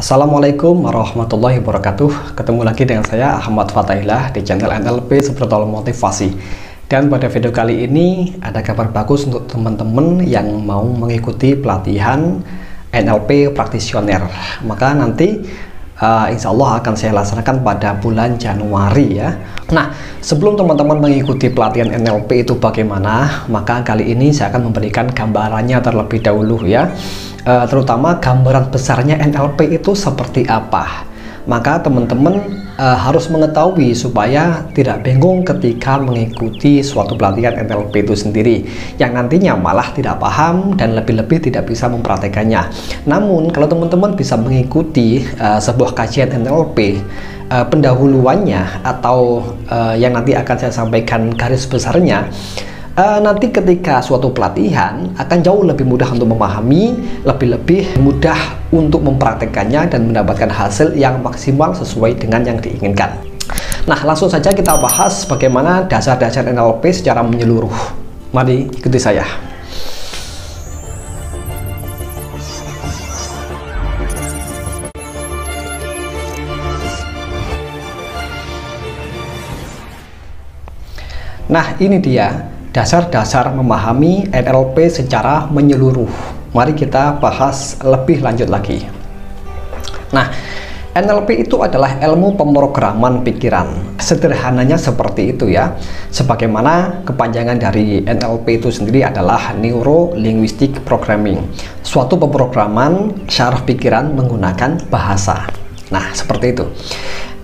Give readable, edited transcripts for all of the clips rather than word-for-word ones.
Assalamualaikum warahmatullahi wabarakatuh. Ketemu lagi dengan saya Ahmad Fatahillah di channel NLP Spiritual Motivasi. Dan pada video kali ini ada kabar bagus untuk teman-teman yang mau mengikuti pelatihan NLP Praktisioner. Maka nanti insya Allah akan saya laksanakan pada bulan Januari ya. Nah, sebelum teman-teman mengikuti pelatihan NLP itu bagaimana, maka kali ini saya akan memberikan gambarannya terlebih dahulu ya. Terutama gambaran besarnya NLP itu seperti apa. Maka teman-teman harus mengetahui supaya tidak bingung ketika mengikuti suatu pelatihan NLP itu sendiri, yang nantinya malah tidak paham dan lebih-lebih tidak bisa mempraktekannya. Namun kalau teman-teman bisa mengikuti sebuah kajian NLP, pendahuluannya atau yang nanti akan saya sampaikan garis besarnya, nanti ketika suatu pelatihan akan jauh lebih mudah untuk memahami, lebih-lebih mudah untuk mempraktekannya dan mendapatkan hasil yang maksimal sesuai dengan yang diinginkan. Nah, langsung saja kita bahas bagaimana dasar-dasar NLP secara menyeluruh. Mari ikuti saya. Nah, ini dia dasar-dasar memahami NLP secara menyeluruh. Mari kita bahas lebih lanjut lagi. Nah, NLP itu adalah ilmu pemrograman pikiran. Sederhananya seperti itu ya. Sebagaimana kepanjangan dari NLP itu sendiri adalah Neuro Linguistic Programming. Suatu pemrograman syaraf pikiran menggunakan bahasa. Nah, seperti itu.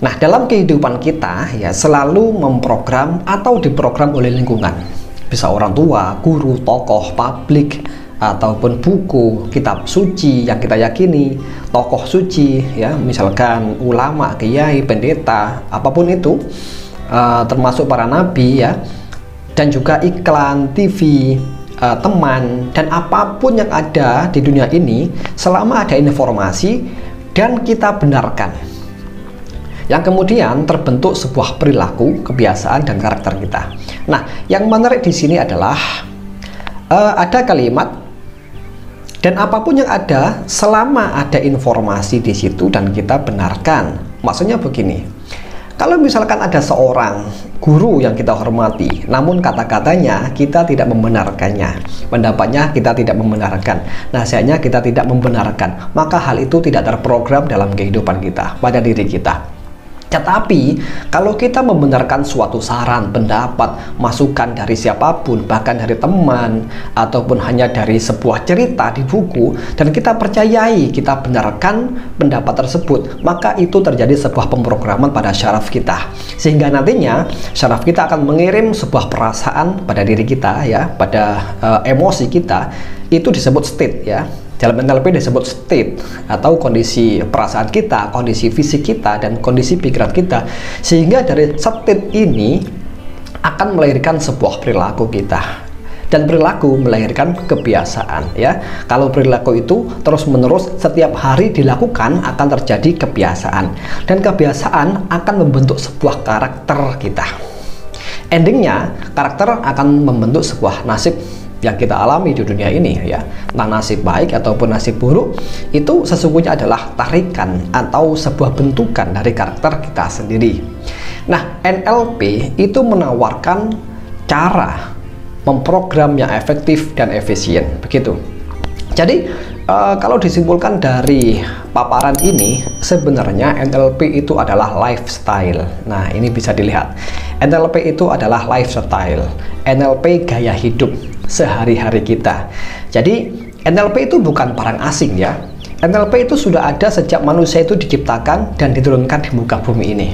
Nah, dalam kehidupan kita ya selalu memprogram atau diprogram oleh lingkungan. Bisa orang tua, guru, tokoh, publik, ataupun buku, kitab suci yang kita yakini, tokoh suci, ya, misalkan ulama, kiai, pendeta, apapun itu, termasuk para nabi, ya, dan juga iklan, TV, teman, dan apapun yang ada di dunia ini, selama ada informasi dan kita benarkan, yang kemudian terbentuk sebuah perilaku, kebiasaan, dan karakter kita. Nah, yang menarik di sini adalah ada kalimat dan apapun yang ada selama ada informasi di situ dan kita benarkan. Maksudnya begini, kalau misalkan ada seorang guru yang kita hormati, namun kata-katanya kita tidak membenarkannya, pendapatnya kita tidak membenarkan, nasihatnya kita tidak membenarkan, maka hal itu tidak terprogram dalam kehidupan kita, pada diri kita. Tetapi kalau kita membenarkan suatu saran, pendapat, masukan dari siapapun, bahkan dari teman ataupun hanya dari sebuah cerita di buku, dan kita percayai, kita benarkan pendapat tersebut, maka itu terjadi sebuah pemrograman pada syaraf kita, sehingga nantinya syaraf kita akan mengirim sebuah perasaan pada diri kita ya, pada emosi kita. Itu disebut state ya. Dalam NLP disebut state atau kondisi perasaan kita, kondisi fisik kita, dan kondisi pikiran kita. Sehingga dari state ini akan melahirkan sebuah perilaku kita. Dan perilaku melahirkan kebiasaan ya. Kalau perilaku itu terus-menerus setiap hari dilakukan akan terjadi kebiasaan. Dan kebiasaan akan membentuk sebuah karakter kita. Endingnya karakter akan membentuk sebuah nasib yang kita alami di dunia ini ya. Entah nasib baik ataupun nasib buruk, itu sesungguhnya adalah tarikan atau sebuah bentukan dari karakter kita sendiri. Nah, NLP itu menawarkan cara memprogram yang efektif dan efisien, begitu. Jadi kalau disimpulkan dari paparan ini, sebenarnya NLP itu adalah lifestyle. Nah, ini bisa dilihat, NLP itu adalah lifestyle, NLP gaya hidup sehari-hari kita. Jadi NLP itu bukan barang asing ya. NLP itu sudah ada sejak manusia itu diciptakan dan diturunkan di muka bumi ini.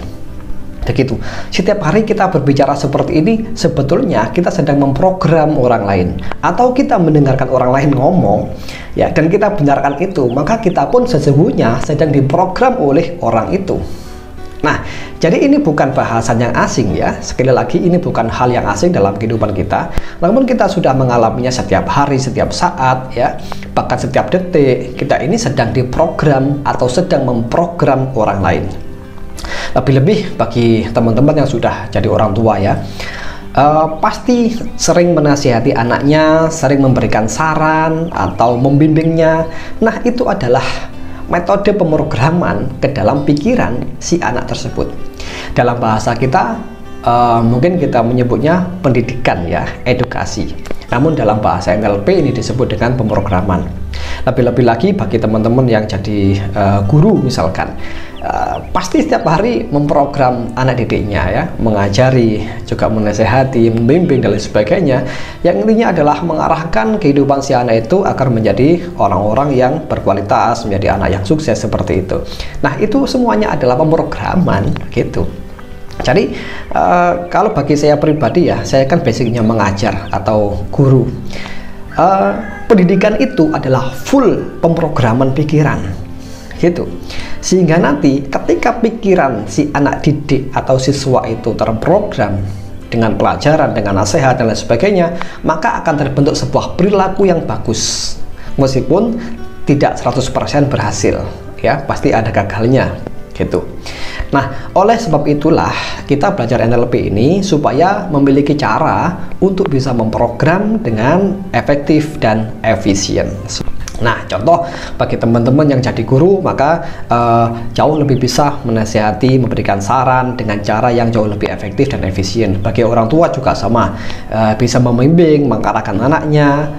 Begitu. Setiap hari kita berbicara seperti ini, sebetulnya kita sedang memprogram orang lain, atau kita mendengarkan orang lain ngomong ya, dan kita benarkan itu, maka kita pun sesungguhnya sedang diprogram oleh orang itu. Nah, jadi ini bukan bahasan yang asing ya. Sekali lagi, ini bukan hal yang asing dalam kehidupan kita. Namun kita sudah mengalaminya setiap hari, setiap saat ya. Bahkan setiap detik, kita ini sedang diprogram atau sedang memprogram orang lain. Lebih-lebih bagi teman-teman yang sudah jadi orang tua ya. Pasti sering menasihati anaknya, sering memberikan saran atau membimbingnya. Nah, itu adalah metode pemrograman ke dalam pikiran si anak tersebut. Dalam bahasa kita mungkin kita menyebutnya pendidikan ya, edukasi. Namun dalam bahasa NLP ini disebut dengan pemrograman. Lebih-lebih lagi bagi teman-teman yang jadi guru misalkan, pasti setiap hari memprogram anak didiknya ya, mengajari, juga menasehati, membimbing dan lain sebagainya. Yang intinya adalah mengarahkan kehidupan si anak itu agar menjadi orang-orang yang berkualitas, menjadi anak yang sukses seperti itu. Nah, itu semuanya adalah pemrograman gitu. Jadi kalau bagi saya pribadi ya, saya kan basicnya mengajar atau guru. Pendidikan itu adalah full pemrograman pikiran gitu, sehingga nanti ketika pikiran si anak didik atau siswa itu terprogram dengan pelajaran, dengan nasihat dan lain sebagainya, maka akan terbentuk sebuah perilaku yang bagus meskipun tidak 100% berhasil ya, pasti ada gagalnya gitu. Nah, oleh sebab itulah kita belajar NLP ini supaya memiliki cara untuk bisa memprogram dengan efektif dan efisien. Nah, contoh bagi teman-teman yang jadi guru, maka jauh lebih bisa menasihati, memberikan saran dengan cara yang jauh lebih efektif dan efisien. Bagi orang tua juga sama, bisa membimbing, mengarahkan anaknya,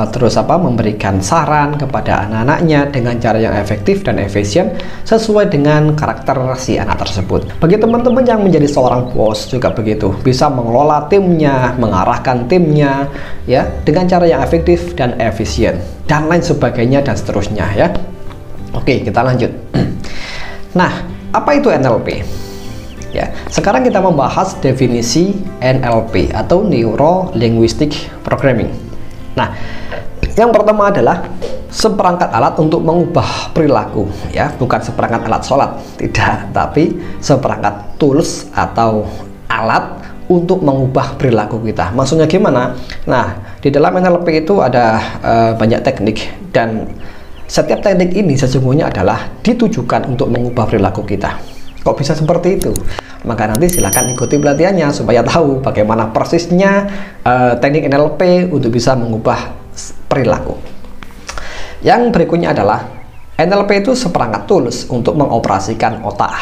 terus memberikan saran kepada anak-anaknya dengan cara yang efektif dan efisien sesuai dengan karakter si anak tersebut. Bagi teman-teman yang menjadi seorang bos juga begitu, bisa mengelola timnya, mengarahkan timnya ya dengan cara yang efektif dan efisien dan lain sebagainya dan seterusnya ya. Oke, kita lanjut. Nah, apa itu NLP? Ya, sekarang kita membahas definisi NLP atau Neuro Linguistic Programming. Nah, yang pertama adalah seperangkat alat untuk mengubah perilaku ya, bukan seperangkat alat sholat, tidak, tapi seperangkat tools atau alat untuk mengubah perilaku kita. Maksudnya gimana? Nah, di dalam NLP itu ada banyak teknik, dan setiap teknik ini sesungguhnya adalah ditujukan untuk mengubah perilaku kita. Kok bisa seperti itu? Maka nanti silakan ikuti pelatihannya supaya tahu bagaimana persisnya teknik NLP untuk bisa mengubah perilaku. Yang berikutnya adalah NLP itu seperangkat tools untuk mengoperasikan otak.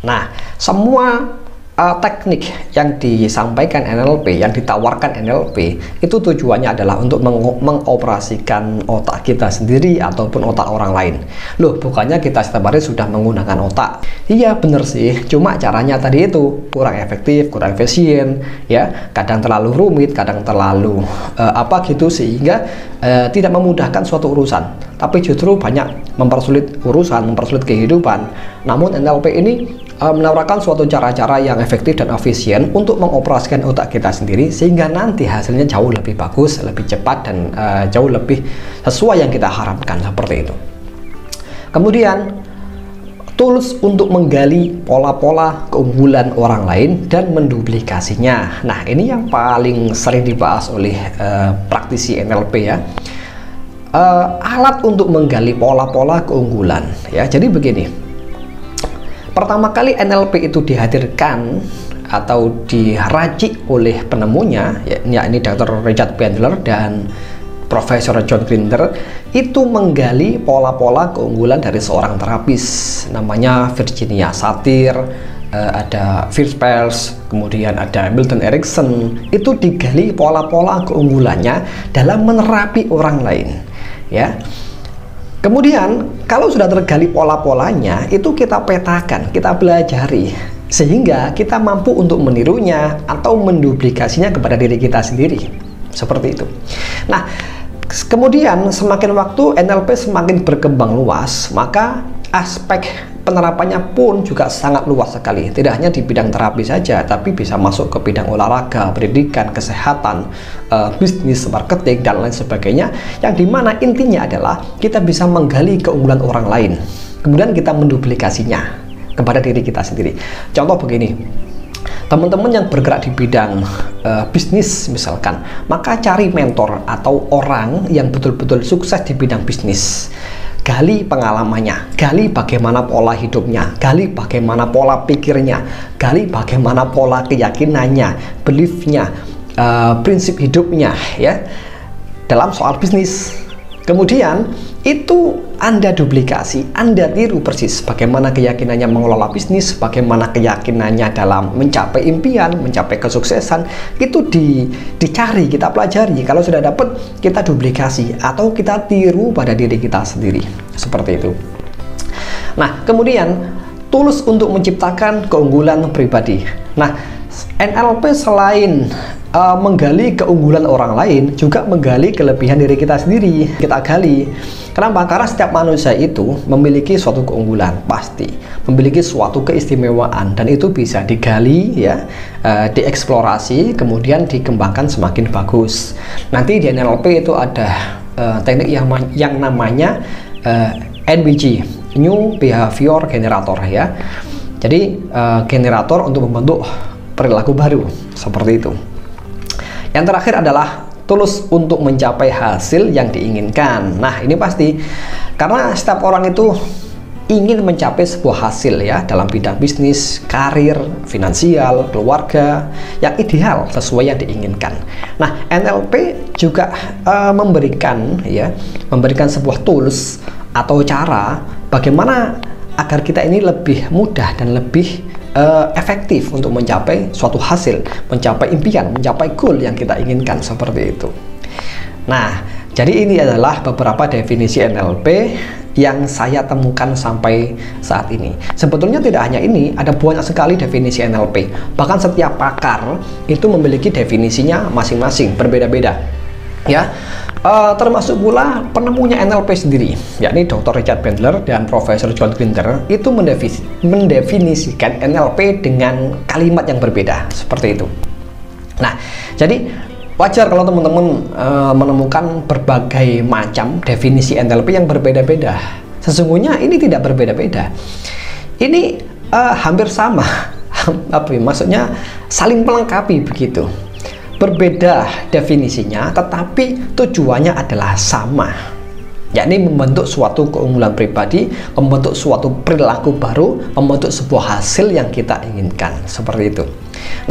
Nah, semua teknik yang disampaikan NLP, yang ditawarkan NLP, itu tujuannya adalah untuk mengoperasikan otak kita sendiri ataupun otak orang lain. Loh, bukannya kita setiap hari sudah menggunakan otak? Iya, bener sih, cuma caranya tadi itu kurang efektif, kurang efisien, ya, kadang terlalu rumit, kadang terlalu gitu, sehingga tidak memudahkan suatu urusan, tapi justru banyak mempersulit urusan, mempersulit kehidupan. Namun NLP ini menawarkan suatu cara-cara yang efektif dan efisien untuk mengoperasikan otak kita sendiri, sehingga nanti hasilnya jauh lebih bagus, lebih cepat, dan jauh lebih sesuai yang kita harapkan, seperti itu. Kemudian tools untuk menggali pola-pola keunggulan orang lain dan menduplikasinya. Nah, ini yang paling sering dibahas oleh praktisi NLP ya. Alat untuk menggali pola-pola keunggulan ya. Jadi begini, pertama kali NLP itu dihadirkan atau diracik oleh penemunya, yakni Dr. Richard Bandler dan Profesor John Grinder, itu menggali pola-pola keunggulan dari seorang terapis namanya Virginia Satir, ada Fritz Perls, kemudian ada Milton Erickson. Itu digali pola-pola keunggulannya dalam menerapi orang lain ya. Kemudian kalau sudah tergali pola-polanya, itu kita petakan, kita pelajari, sehingga kita mampu untuk menirunya atau menduplikasinya kepada diri kita sendiri, seperti itu. Nah, kemudian semakin waktu NLP semakin berkembang luas, maka aspek penerapannya pun juga sangat luas sekali. Tidak hanya di bidang terapi saja, tapi bisa masuk ke bidang olahraga, pendidikan, kesehatan, bisnis, marketing, dan lain sebagainya. Yang dimana intinya adalah kita bisa menggali keunggulan orang lain, kemudian kita menduplikasinya kepada diri kita sendiri. Contoh begini, teman-teman yang bergerak di bidang bisnis misalkan, maka cari mentor atau orang yang betul-betul sukses di bidang bisnis. Gali pengalamannya, gali bagaimana pola hidupnya, gali bagaimana pola pikirnya, gali bagaimana pola keyakinannya, beliefnya, prinsip hidupnya ya dalam soal bisnis. Kemudian itu Anda duplikasi, Anda tiru persis bagaimana keyakinannya mengelola bisnis, bagaimana keyakinannya dalam mencapai impian, mencapai kesuksesan. Itu dicari, kita pelajari. Kalau sudah dapat, kita duplikasi atau kita tiru pada diri kita sendiri. Seperti itu. Nah, kemudian tools untuk menciptakan keunggulan pribadi. Nah, NLP selain menggali keunggulan orang lain, juga menggali kelebihan diri kita sendiri. Kita gali. Kenapa? Karena setiap manusia itu memiliki suatu keunggulan, pasti memiliki suatu keistimewaan, dan itu bisa digali, ya, dieksplorasi, kemudian dikembangkan semakin bagus. Nanti di NLP itu ada teknik yang namanya NBG, New Behavior Generator, ya. Jadi generator untuk membentuk perilaku baru, seperti itu. Yang terakhir adalah tools untuk mencapai hasil yang diinginkan. Nah, ini pasti karena setiap orang itu ingin mencapai sebuah hasil, ya, dalam bidang bisnis, karir, finansial, keluarga yang ideal sesuai yang diinginkan. Nah, NLP juga memberikan sebuah tools atau cara bagaimana agar kita ini lebih mudah dan lebih efektif untuk mencapai suatu hasil, mencapai impian, mencapai goal yang kita inginkan, seperti itu. Nah, jadi ini adalah beberapa definisi NLP yang saya temukan sampai saat ini. Sebetulnya tidak hanya ini, ada banyak sekali definisi NLP. Bahkan setiap pakar itu memiliki definisinya masing-masing, berbeda-beda, ya. Termasuk pula penemunya NLP sendiri, yakni Dr. Richard Bandler dan Profesor John Grinder, itu mendefinisikan NLP dengan kalimat yang berbeda, seperti itu. Nah, jadi wajar kalau teman-teman menemukan berbagai macam definisi NLP yang berbeda-beda. Sesungguhnya ini tidak berbeda-beda. Ini hampir sama, maksudnya saling melengkapi begitu. Berbeda definisinya, tetapi tujuannya adalah sama, yakni membentuk suatu keunggulan pribadi, membentuk suatu perilaku baru, membentuk sebuah hasil yang kita inginkan, seperti itu.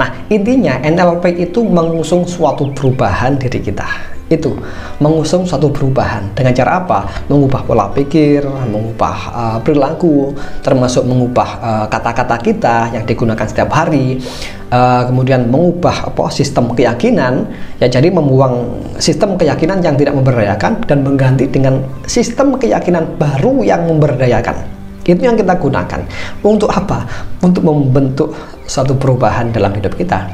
Nah, intinya NLP itu mengusung suatu perubahan diri kita. Itu mengusung suatu perubahan dengan cara apa? Mengubah pola pikir, mengubah perilaku, termasuk mengubah kata-kata kita yang digunakan setiap hari, kemudian mengubah sistem keyakinan, ya, jadi membuang sistem keyakinan yang tidak memberdayakan dan mengganti dengan sistem keyakinan baru yang memberdayakan. Itu yang kita gunakan. Untuk apa? Untuk membentuk suatu perubahan dalam hidup kita.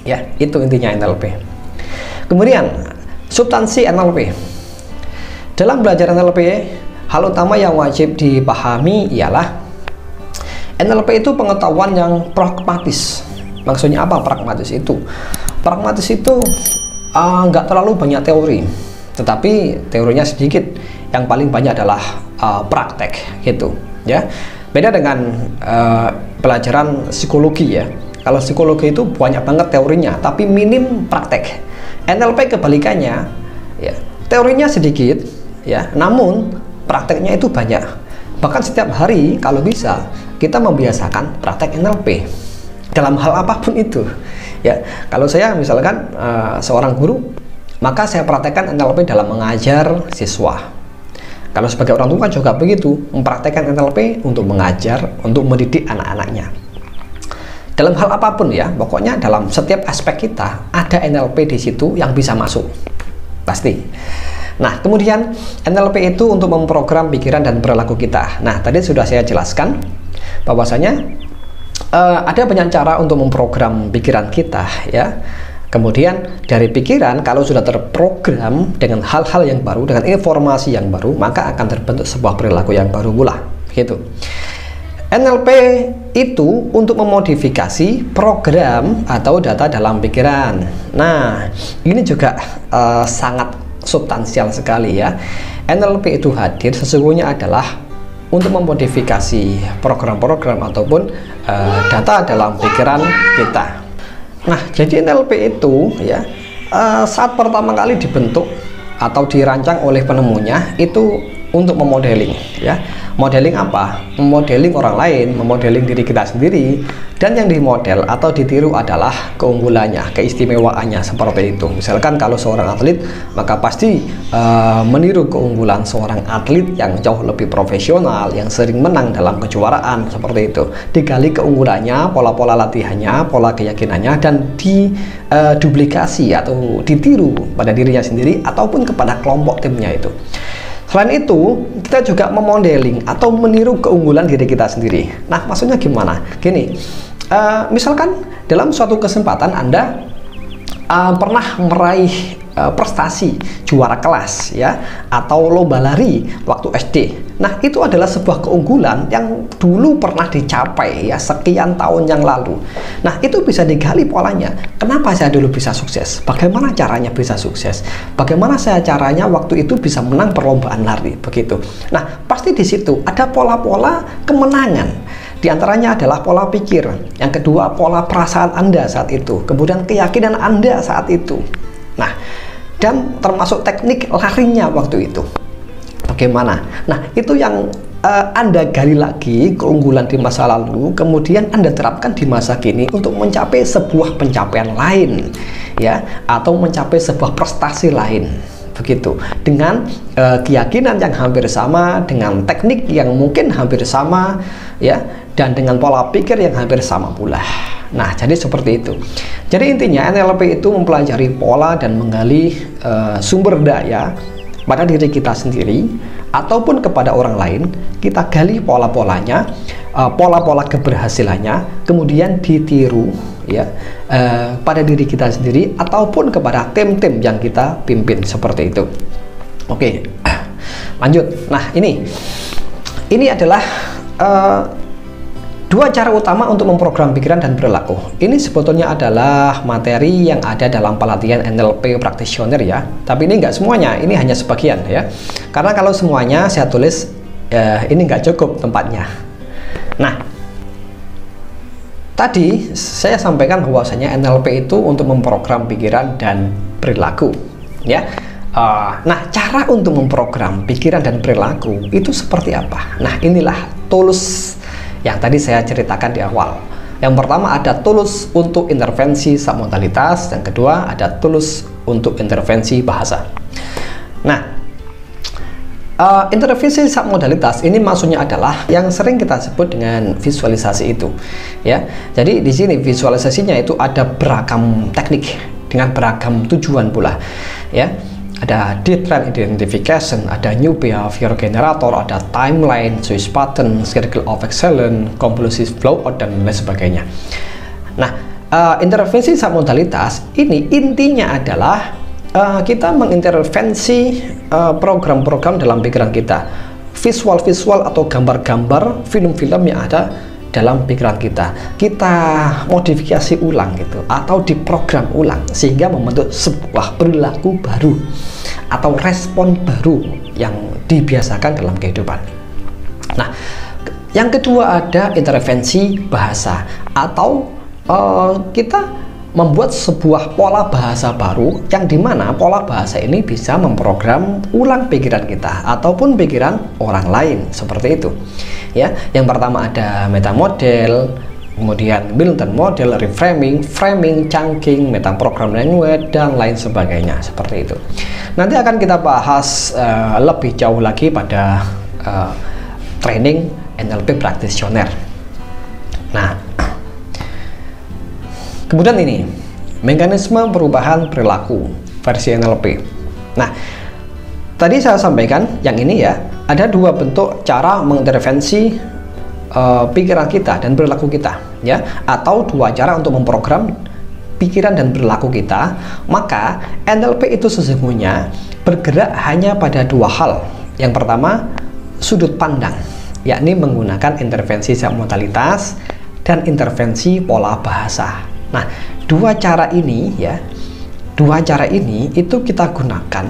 Ya, itu intinya NLP. Kemudian substansi NLP. Dalam belajar NLP, hal utama yang wajib dipahami ialah NLP itu pengetahuan yang pragmatis. Maksudnya apa pragmatis itu? Pragmatis itu nggak terlalu banyak teori, tetapi teorinya sedikit. Yang paling banyak adalah praktek, gitu, ya. Beda dengan pelajaran psikologi, ya. Kalau psikologi itu banyak banget teorinya, tapi minim praktek. NLP kebalikannya, ya, teorinya sedikit, ya, namun prakteknya itu banyak. Bahkan setiap hari kalau bisa kita membiasakan praktek NLP dalam hal apapun itu, ya. Kalau saya misalkan seorang guru, maka saya praktekkan NLP dalam mengajar siswa. Kalau sebagai orang tua juga begitu, mempraktekkan NLP untuk mengajar, untuk mendidik anak-anaknya. Dalam hal apapun, ya, pokoknya dalam setiap aspek kita ada NLP di situ yang bisa masuk, pasti. Nah, kemudian NLP itu untuk memprogram pikiran dan perilaku kita. Nah, tadi sudah saya jelaskan bahwasanya ada banyak cara untuk memprogram pikiran kita, ya. Kemudian dari pikiran, kalau sudah terprogram dengan hal-hal yang baru, dengan informasi yang baru, maka akan terbentuk sebuah perilaku yang baru pula, gitu. NLP itu untuk memodifikasi program atau data dalam pikiran. Nah, ini juga sangat substansial sekali, ya. NLP itu hadir sesungguhnya adalah untuk memodifikasi program-program ataupun data dalam pikiran kita. Nah, jadi NLP itu, ya, saat pertama kali dibentuk atau dirancang oleh penemunya itu untuk memodeling, ya. Modeling apa? Memodeling orang lain, memodeling diri kita sendiri, dan yang dimodel atau ditiru adalah keunggulannya, keistimewaannya, seperti itu. Misalkan kalau seorang atlet, maka pasti meniru keunggulan seorang atlet yang jauh lebih profesional, yang sering menang dalam kejuaraan, seperti itu. Digali keunggulannya, pola-pola latihannya, pola keyakinannya, dan diduplikasi atau ditiru pada dirinya sendiri ataupun kepada kelompok timnya itu. Selain itu, kita juga memodeling atau meniru keunggulan diri kita sendiri. Nah, maksudnya gimana? Gini, misalkan dalam suatu kesempatan Anda pernah meraih prestasi juara kelas, ya, atau lomba lari waktu SD. Nah, itu adalah sebuah keunggulan yang dulu pernah dicapai, ya, sekian tahun yang lalu. Nah, itu bisa digali polanya. Kenapa saya dulu bisa sukses? Bagaimana caranya bisa sukses? Bagaimana saya caranya waktu itu bisa menang perlombaan lari? Begitu. Nah, pasti di situ ada pola-pola kemenangan. Di antaranya adalah pola pikir. Yang kedua, pola perasaan Anda saat itu. Kemudian keyakinan Anda saat itu. Nah, dan termasuk teknik larinya waktu itu. Bagaimana? Nah, itu yang Anda gali lagi keunggulan di masa lalu, kemudian Anda terapkan di masa kini untuk mencapai sebuah pencapaian lain, ya, atau mencapai sebuah prestasi lain. Begitu, dengan keyakinan yang hampir sama, dengan teknik yang mungkin hampir sama, ya, dan dengan pola pikir yang hampir sama pula. Nah, jadi seperti itu. Jadi intinya NLP itu mempelajari pola dan menggali sumber daya pada diri kita sendiri ataupun kepada orang lain. Kita gali pola-polanya, pola-pola keberhasilannya, kemudian ditiru, ya, pada diri kita sendiri ataupun kepada tim-tim yang kita pimpin, seperti itu. Oke, lanjut. Nah, ini adalah dua cara utama untuk memprogram pikiran dan perilaku. Ini sebetulnya adalah materi yang ada dalam pelatihan NLP practitioner, ya. Tapi ini nggak semuanya, ini hanya sebagian, ya. Karena kalau semuanya saya tulis, ini nggak cukup tempatnya. Nah, tadi saya sampaikan bahwasanya NLP itu untuk memprogram pikiran dan perilaku, ya. Nah, cara untuk memprogram pikiran dan perilaku itu seperti apa? Nah, inilah tools yang tadi saya ceritakan di awal. Yang pertama ada tools untuk intervensi submodalitas, yang kedua ada tools untuk intervensi bahasa. Nah, intervensi submodalitas ini maksudnya adalah yang sering kita sebut dengan visualisasi itu, ya. Jadi di sini visualisasinya itu ada beragam teknik dengan beragam tujuan pula, ya. Ada deep trend identification, ada new behavior generator, ada timeline, choice pattern, circle of excellence, compulsive flow, dan lain sebagainya. Nah, intervensi submodalitas ini intinya adalah kita mengintervensi program-program dalam pikiran kita, visual-visual atau gambar-gambar, film-film yang ada dalam pikiran kita modifikasi ulang gitu, atau diprogram ulang sehingga membentuk sebuah perilaku baru atau respon baru yang dibiasakan dalam kehidupan. Nah, yang kedua ada intervensi bahasa, atau kita membuat sebuah pola bahasa baru yang dimana pola bahasa ini bisa memprogram ulang pikiran kita ataupun pikiran orang lain, seperti itu, ya. Yang pertama ada metamodel, kemudian Milton model, reframing, framing, chunking, metaprogram language, dan lain sebagainya, seperti itu. Nanti akan kita bahas lebih jauh lagi pada training NLP practitioner. Nah, kemudian ini mekanisme perubahan perilaku versi NLP. Nah, tadi saya sampaikan yang ini, ya, ada dua bentuk cara mengintervensi pikiran kita dan perilaku kita, ya, atau dua cara untuk memprogram pikiran dan perilaku kita. Maka NLP itu sesungguhnya bergerak hanya pada dua hal. Yang pertama, sudut pandang, yakni menggunakan intervensi submodalitas dan intervensi pola bahasa. Nah, dua cara ini, ya, dua cara ini itu kita gunakan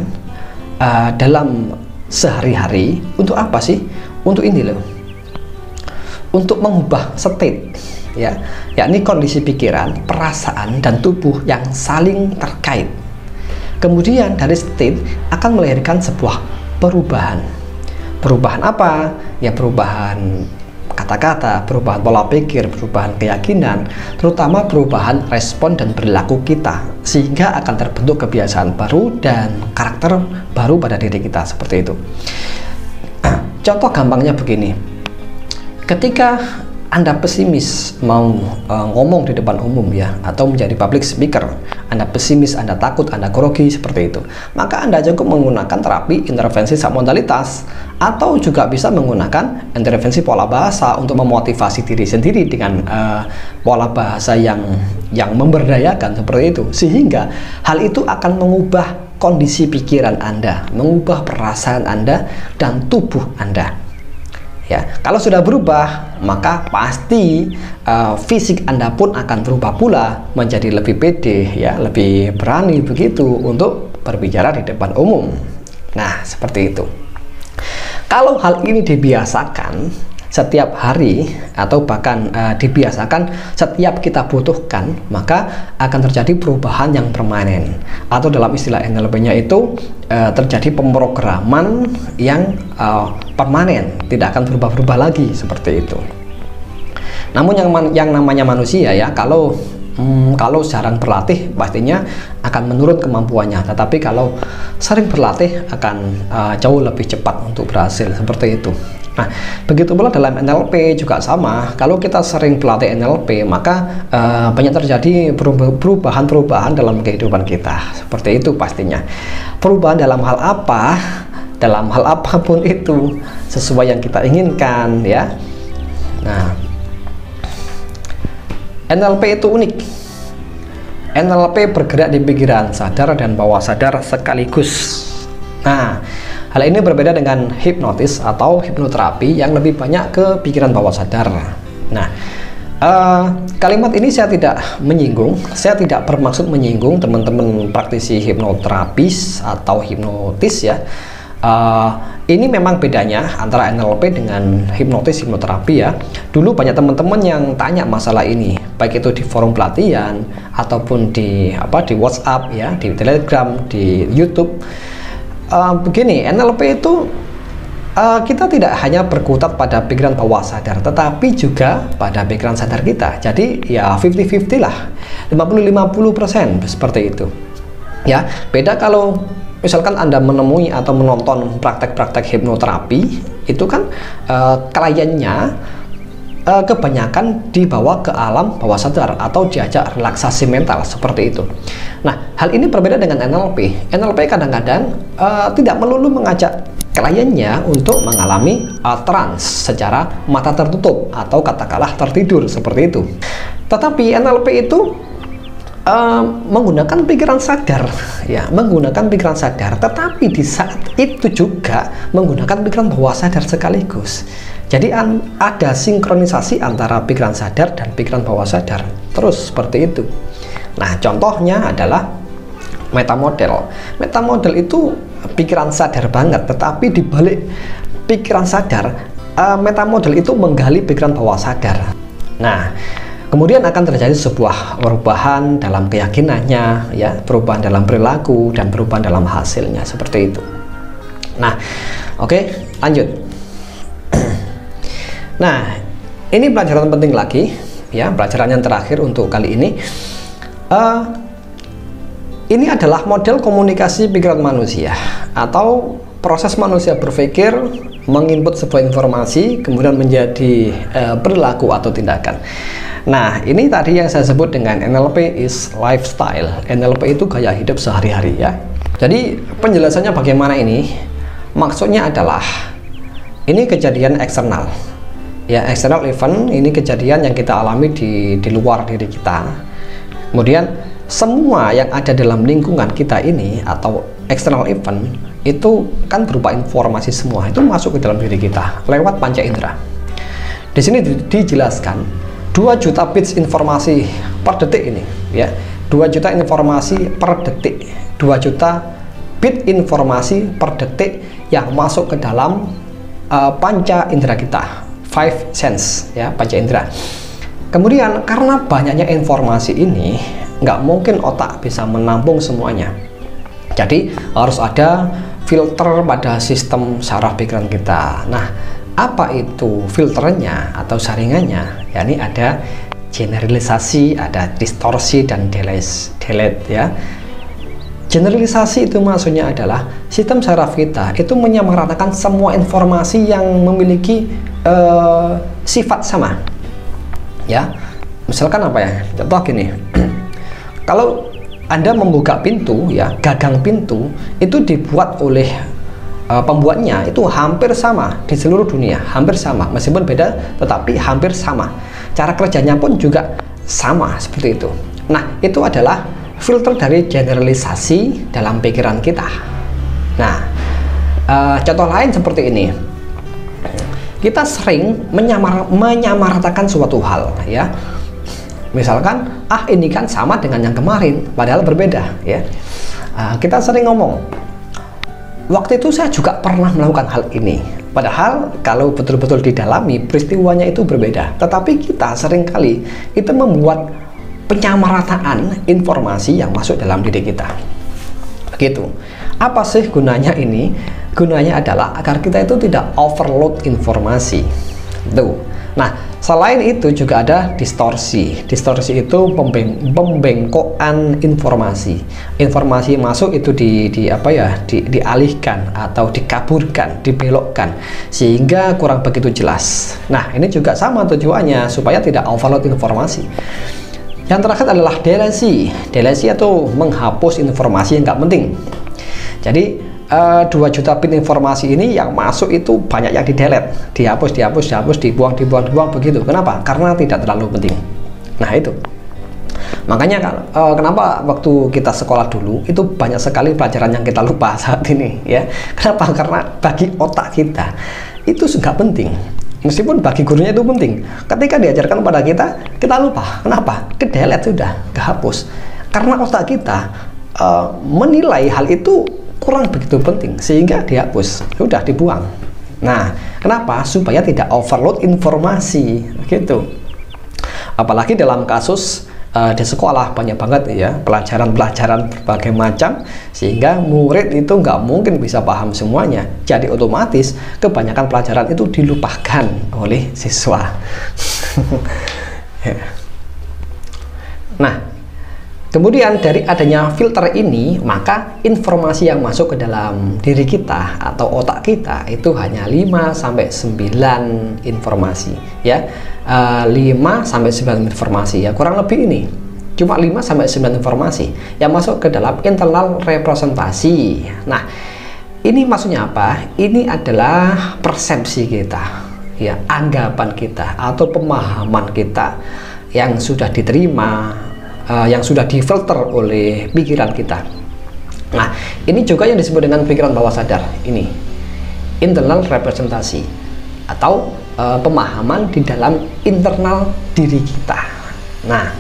dalam sehari-hari. Untuk apa sih? Untuk ini loh, untuk mengubah state, ya, yakni kondisi pikiran, perasaan, dan tubuh yang saling terkait. Kemudian dari state akan melahirkan sebuah perubahan. Perubahan apa? Ya perubahan kata-kata, perubahan pola pikir, perubahan keyakinan, terutama perubahan respon dan perilaku kita, sehingga akan terbentuk kebiasaan baru dan karakter baru pada diri kita, seperti itu. Contoh gampangnya begini, ketika Anda pesimis mau ngomong di depan umum ya, atau menjadi public speaker, Anda pesimis, Anda takut, Anda grogi seperti itu, maka Anda cukup menggunakan terapi intervensi submodalitas, atau juga bisa menggunakan intervensi pola bahasa untuk memotivasi diri sendiri dengan pola bahasa yang memberdayakan seperti itu, sehingga hal itu akan mengubah kondisi pikiran Anda, mengubah perasaan Anda dan tubuh Anda. Ya, kalau sudah berubah, maka pasti fisik Anda pun akan berubah pula menjadi lebih pede, ya, lebih berani begitu untuk berbicara di depan umum. Nah, seperti itu. Kalau hal ini dibiasakan setiap hari atau bahkan dibiasakan setiap kita butuhkan, maka akan terjadi perubahan yang permanen, atau dalam istilah NLP-nya itu terjadi pemrograman yang permanen, tidak akan berubah-ubah lagi seperti itu. Namun yang namanya manusia ya, kalau jarang berlatih pastinya akan menurun kemampuannya, tetapi kalau sering berlatih akan jauh lebih cepat untuk berhasil, seperti itu. Nah, begitu pula dalam NLP juga sama. Kalau kita sering berlatih NLP, maka banyak terjadi perubahan-perubahan dalam kehidupan kita, seperti itu pastinya. Perubahan dalam hal apa? Dalam hal apapun itu, sesuai yang kita inginkan ya. Nah, NLP itu unik. NLP bergerak di pikiran sadar dan bawah sadar sekaligus. Nah, hal ini berbeda dengan hipnotis atau hipnoterapi yang lebih banyak ke pikiran bawah sadar. Nah, kalimat ini saya tidak menyinggung, saya tidak bermaksud menyinggung teman-teman praktisi hipnoterapis atau hipnotis ya. Ini memang bedanya antara NLP dengan hipnotis hipnoterapi ya. Dulu banyak teman-teman yang tanya masalah ini, baik itu di forum pelatihan ataupun di WhatsApp ya, di Telegram, di YouTube. Begini, NLP itu kita tidak hanya berkutat pada pikiran bawah sadar, tetapi juga pada pikiran sadar kita. Jadi ya 50-50 lah, 50-50% seperti itu. Ya, beda kalau misalkan Anda menemui atau menonton praktek-praktek hipnoterapi, itu kan kliennya kebanyakan dibawa ke alam bawah sadar atau diajak relaksasi mental seperti itu. Nah, hal ini berbeda dengan NLP. NLP kadang-kadang tidak melulu mengajak kliennya untuk mengalami trance secara mata tertutup atau katakanlah tertidur seperti itu. Tetapi NLP itu menggunakan pikiran sadar ya, menggunakan pikiran sadar, tetapi di saat itu juga menggunakan pikiran bawah sadar sekaligus. Jadi ada sinkronisasi antara pikiran sadar dan pikiran bawah sadar terus seperti itu. Nah, contohnya adalah metamodel. Metamodel itu pikiran sadar banget, tetapi di balik pikiran sadar, metamodel itu menggali pikiran bawah sadar. Nah, kemudian akan terjadi sebuah perubahan dalam keyakinannya, ya, perubahan dalam perilaku dan perubahan dalam hasilnya seperti itu. Nah, oke, lanjut. Nah, ini pelajaran penting lagi, ya, pelajaran yang terakhir untuk kali ini. Ini adalah model komunikasi pikiran manusia atau proses manusia berpikir, menginput sebuah informasi, kemudian menjadi perilaku atau tindakan. Nah, ini tadi yang saya sebut dengan NLP is lifestyle. NLP itu gaya hidup sehari-hari ya. Jadi penjelasannya bagaimana ini? Maksudnya adalah ini kejadian eksternal. Ya, external event, ini kejadian yang kita alami di luar diri kita. Kemudian semua yang ada dalam lingkungan kita ini atau external event itu kan berupa informasi, semua itu masuk ke dalam diri kita lewat panca indera. Di sini dijelaskan 2 juta bits informasi per detik ini ya, 2 juta informasi per detik, 2 juta bit informasi per detik yang masuk ke dalam panca indera kita, 5 sense ya, panca indera. Kemudian karena banyaknya informasi ini, nggak mungkin otak bisa menampung semuanya. Jadi harus ada filter pada sistem saraf pikiran kita. Nah, apa itu filternya atau saringannya? Ya, ini ada generalisasi, ada distorsi, dan delete ya. Generalisasi itu maksudnya adalah sistem saraf kita itu menyamaratakan semua informasi yang memiliki sifat sama. Ya, misalkan apa ya? Contoh gini, kalau Anda membuka pintu, ya, gagang pintu itu dibuat oleh pembuatnya itu hampir sama di seluruh dunia, hampir sama, meskipun beda tetapi hampir sama. Cara kerjanya pun juga sama seperti itu. Nah, itu adalah filter dari generalisasi dalam pikiran kita. Nah, contoh lain seperti ini. Kita sering menyamaratakan suatu hal, ya. Misalkan, ini kan sama dengan yang kemarin, padahal berbeda, ya. Kita sering ngomong, waktu itu saya juga pernah melakukan hal ini, padahal kalau betul-betul didalami peristiwanya itu berbeda. Tetapi kita seringkali itu membuat penyamarataan informasi yang masuk dalam diri kita. Begitu. Apa sih gunanya ini? Gunanya adalah agar kita itu tidak overload informasi. Tuh. Nah, selain itu juga ada distorsi. Distorsi itu pembengkokan informasi. Informasi masuk itu dialihkan atau dikaburkan, dibelokkan sehingga kurang begitu jelas. Nah, ini juga sama tujuannya supaya tidak overload informasi. Yang terakhir adalah delesi. Delesi atau menghapus informasi yang nggak penting. Jadi 2 juta bit informasi ini yang masuk itu banyak yang di-delete, dihapus, dibuang begitu. Kenapa? Karena tidak terlalu penting. Nah, itu. Makanya kenapa waktu kita sekolah dulu itu banyak sekali pelajaran yang kita lupa saat ini, ya. Kenapa? Karena bagi otak kita itu nggak penting. Meskipun bagi gurunya itu penting. Ketika diajarkan pada kita, kita lupa. Kenapa? Ke-delete sudah, kehapus. Karena otak kita menilai hal itu kurang begitu penting sehingga dihapus, sudah dibuang. Nah, kenapa? Supaya tidak overload informasi, gitu. Apalagi dalam kasus di sekolah banyak banget ya pelajaran-pelajaran berbagai macam, sehingga murid itu nggak mungkin bisa paham semuanya. Jadi otomatis kebanyakan pelajaran itu dilupakan oleh siswa. Nah, kemudian dari adanya filter ini, maka informasi yang masuk ke dalam diri kita atau otak kita itu hanya 5-9 informasi, ya. 5-9 informasi, ya, kurang lebih ini. Cuma 5-9 informasi yang masuk ke dalam internal representasi. Nah, ini maksudnya apa? Ini adalah persepsi kita, ya, anggapan kita atau pemahaman kita yang sudah diterima, yang sudah difilter oleh pikiran kita. Nah, ini juga yang disebut dengan pikiran bawah sadar. Ini internal representasi atau pemahaman di dalam internal diri kita. Nah,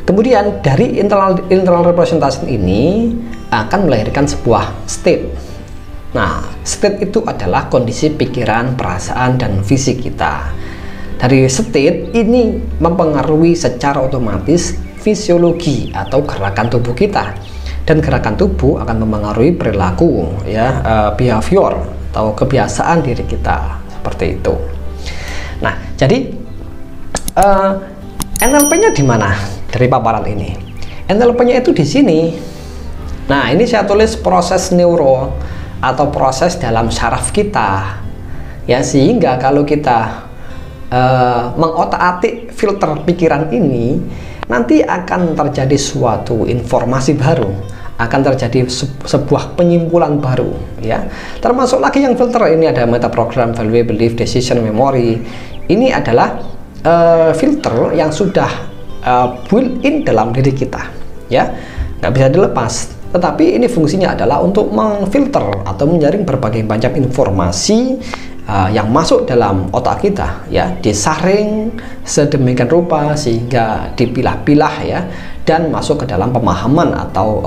kemudian dari internal representation ini akan melahirkan sebuah state. Nah, state itu adalah kondisi pikiran, perasaan, dan fisik kita. Dari state ini mempengaruhi secara otomatis fisiologi atau gerakan tubuh kita, dan gerakan tubuh akan mempengaruhi perilaku, ya, behavior atau kebiasaan diri kita, seperti itu. Nah, jadi NLP-nya di mana dari paparan ini? NLP-nya itu di sini. Nah, ini saya tulis proses neuro atau proses dalam saraf kita, ya, sehingga kalau kita mengotak-atik filter pikiran ini, nanti akan terjadi suatu informasi baru, akan terjadi sebuah penyimpulan baru, ya. Termasuk lagi yang filter ini ada metaprogram, value, belief, decision, memory. Ini adalah filter yang sudah built-in dalam diri kita, ya, nggak bisa dilepas. Tetapi ini fungsinya adalah untuk memfilter atau menyaring berbagai macam informasi yang masuk dalam otak kita, ya, disaring sedemikian rupa sehingga dipilah-pilah, ya, dan masuk ke dalam pemahaman atau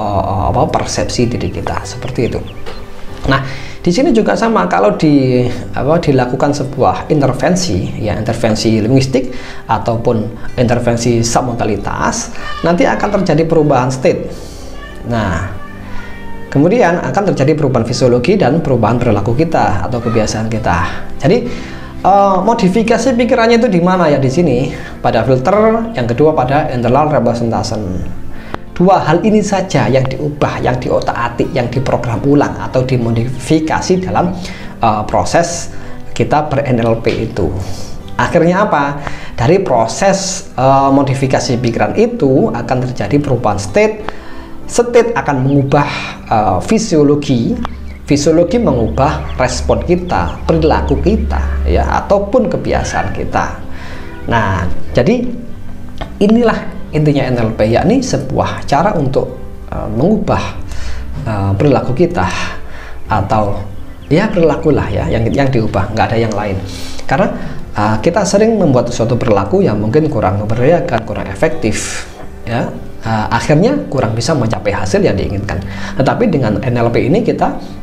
persepsi diri kita, seperti itu. Nah, di sini juga sama, kalau dilakukan sebuah intervensi, ya, intervensi linguistik ataupun intervensi submodalitas, nanti akan terjadi perubahan state. Nah, kemudian akan terjadi perubahan fisiologi dan perubahan perilaku kita atau kebiasaan kita. Jadi modifikasi pikirannya itu di mana ya? Di sini pada filter, yang kedua pada internal representation. Dua hal ini saja yang diubah, yang diotak-atik, yang diprogram ulang atau dimodifikasi dalam proses kita ber-NLP itu. Akhirnya apa? Dari proses modifikasi pikiran itu akan terjadi perubahan state. State akan mengubah fisiologi. Fisiologi mengubah respon kita, perilaku kita, ya, ataupun kebiasaan kita. Nah, jadi inilah intinya NLP, yakni sebuah cara untuk mengubah perilaku kita, atau ya perilaku lah ya yang diubah, nggak ada yang lain. Karena kita sering membuat suatu perilaku yang mungkin kurang memberdayakan, kurang efektif, ya. Akhirnya kurang bisa mencapai hasil yang diinginkan. Tetapi dengan NLP ini kita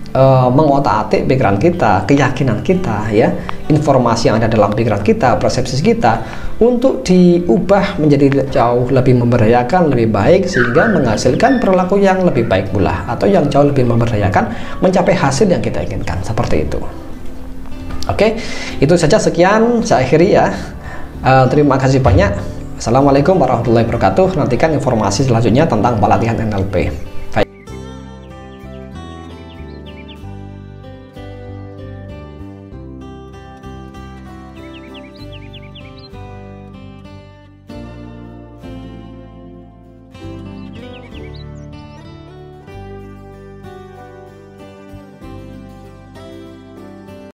mengotak-atik pikiran kita, keyakinan kita, ya, informasi yang ada dalam pikiran kita, persepsi kita, untuk diubah menjadi jauh lebih memberdayakan, lebih baik, sehingga menghasilkan perilaku yang lebih baik pula, atau yang jauh lebih memberdayakan mencapai hasil yang kita inginkan, seperti itu. Oke, itu saja, sekian saya akhiri ya. Terima kasih banyak. Assalamualaikum warahmatullahi wabarakatuh. Nantikan informasi selanjutnya tentang pelatihan NLP.